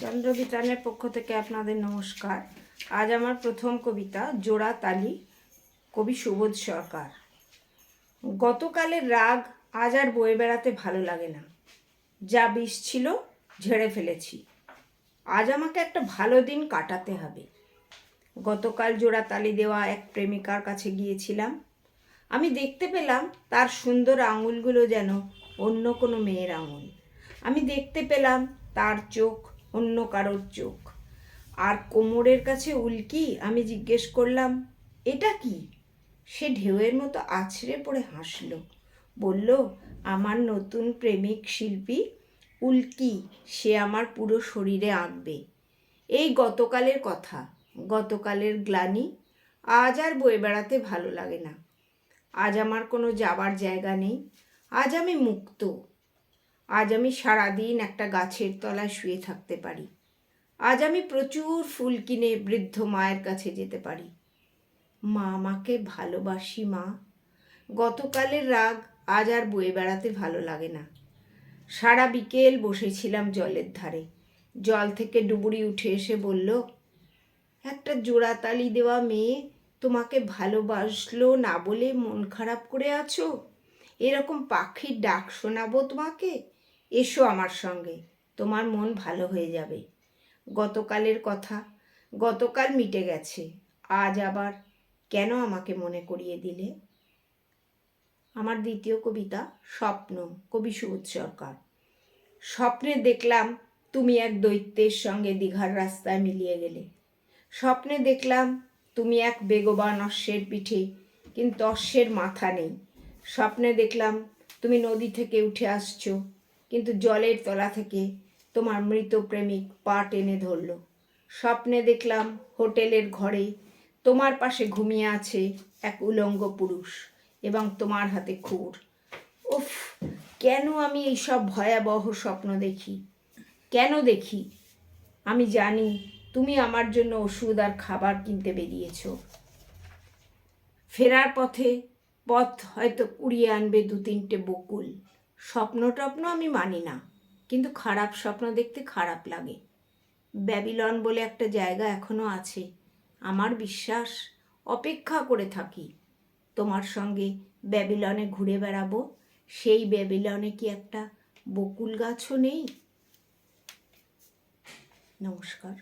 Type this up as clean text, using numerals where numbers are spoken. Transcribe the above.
চন্দ্রবিতানের পক্ষ থেকে আপনাদের নমস্কার। আজ আমার প্রথম কবিতা জোড়া তালি, কবি সুবোধ সরকার। গতকালের রাগ আজ আর বয়ে বেড়াতে ভালো লাগে না। যা বিষ ছিল ঝেড়ে ফেলেছি। আজ আমাকে একটা ভালো দিন কাটাতে হবে। গতকাল জোড়া তালি দেওয়া এক প্রেমিকার কাছে গিয়েছিলাম। আমি দেখতে পেলাম তার সুন্দর আঙুলগুলো যেন অন্য কোনো মেয়ের আঙুল। আমি দেখতে পেলাম তার চোখ অন্য কারোর চোখ। আর কোমরের কাছে উল্কি। আমি জিজ্ঞেস করলাম, এটা কি? সে ঢেউয়ের মতো আছড়ে পড়ে হাসল, বলল, আমার নতুন প্রেমিক শিল্পী উল্কি, সে আমার পুরো শরীরে আঁকবে। এই গতকালের কথা, গতকালের গ্লানি আজ আর বয়ে বেড়াতে ভালো লাগে না। আজ আমার কোনো যাবার জায়গা নেই। আজ আমি মুক্ত। আজ আমি সারাদিন একটা গাছের তলায় শুয়ে থাকতে পারি। আজ আমি প্রচুর ফুল কিনে বৃদ্ধ মায়ের কাছে যেতে পারি। মা, আমাকে ভালোবাসি মা। গতকালের রাগ আজ আর বয়ে বেড়াতে ভালো লাগে না। সারা বিকেল বসেছিলাম জলের ধারে। জল থেকে ডুবুরি উঠে এসে বলল, একটা জোড়াতালি দেওয়া মেয়ে তোমাকে ভালোবাসলো না বলে মন খারাপ করে আছো? এরকম পাখির ডাক শোনাবো তোমাকে? এসো আমার সঙ্গে, তোমার মন ভালো হয়ে যাবে। গতকালের কথা গতকাল মিটে গেছে। আজ আবার কেন আমাকে মনে করিয়ে দিলে? আমার দ্বিতীয় কবিতা স্বপ্ন, কবি সুবোধ সরকার। স্বপ্নে দেখলাম তুমি এক দৈত্যের সঙ্গে দীঘার রাস্তায় মিলিয়ে গেলে। স্বপ্নে দেখলাম তুমি এক বেগবান অশ্বের পিঠে, কিন্তু অশ্বের মাথা নেই। স্বপ্নে দেখলাম তুমি নদী থেকে উঠে আসছো, কিন্তু জলের তলা থেকে তোমার মৃত প্রেমিক পা টেনে ধরল। স্বপ্নে দেখলাম হোটেলের ঘরে তোমার পাশে ঘুমিয়ে আছে এক উলঙ্গ পুরুষ এবং তোমার হাতে খুর। উফ, কেন আমি এইসব ভয়াবহ স্বপ্ন দেখি? কেন দেখি? আমি জানি তুমি আমার জন্য ওষুধ আর খাবার কিনতে বেরিয়েছ। ফেরার পথে পথ হয়তো কুড়িয়ে আনবে 2-3টে বকুল। স্বপ্ন টপ্ন আমি মানি না, কিন্তু খারাপ স্বপ্ন দেখতে খারাপ লাগে। ব্যাবিলন বলে একটা জায়গা এখনো আছে। আমার বিশ্বাস, অপেক্ষা করে থাকি তোমার সঙ্গে ব্যাবিলনে ঘুরে বেড়াবো। সেই ব্যাবিলনে কি একটা বকুল গাছও নেই? নমস্কার।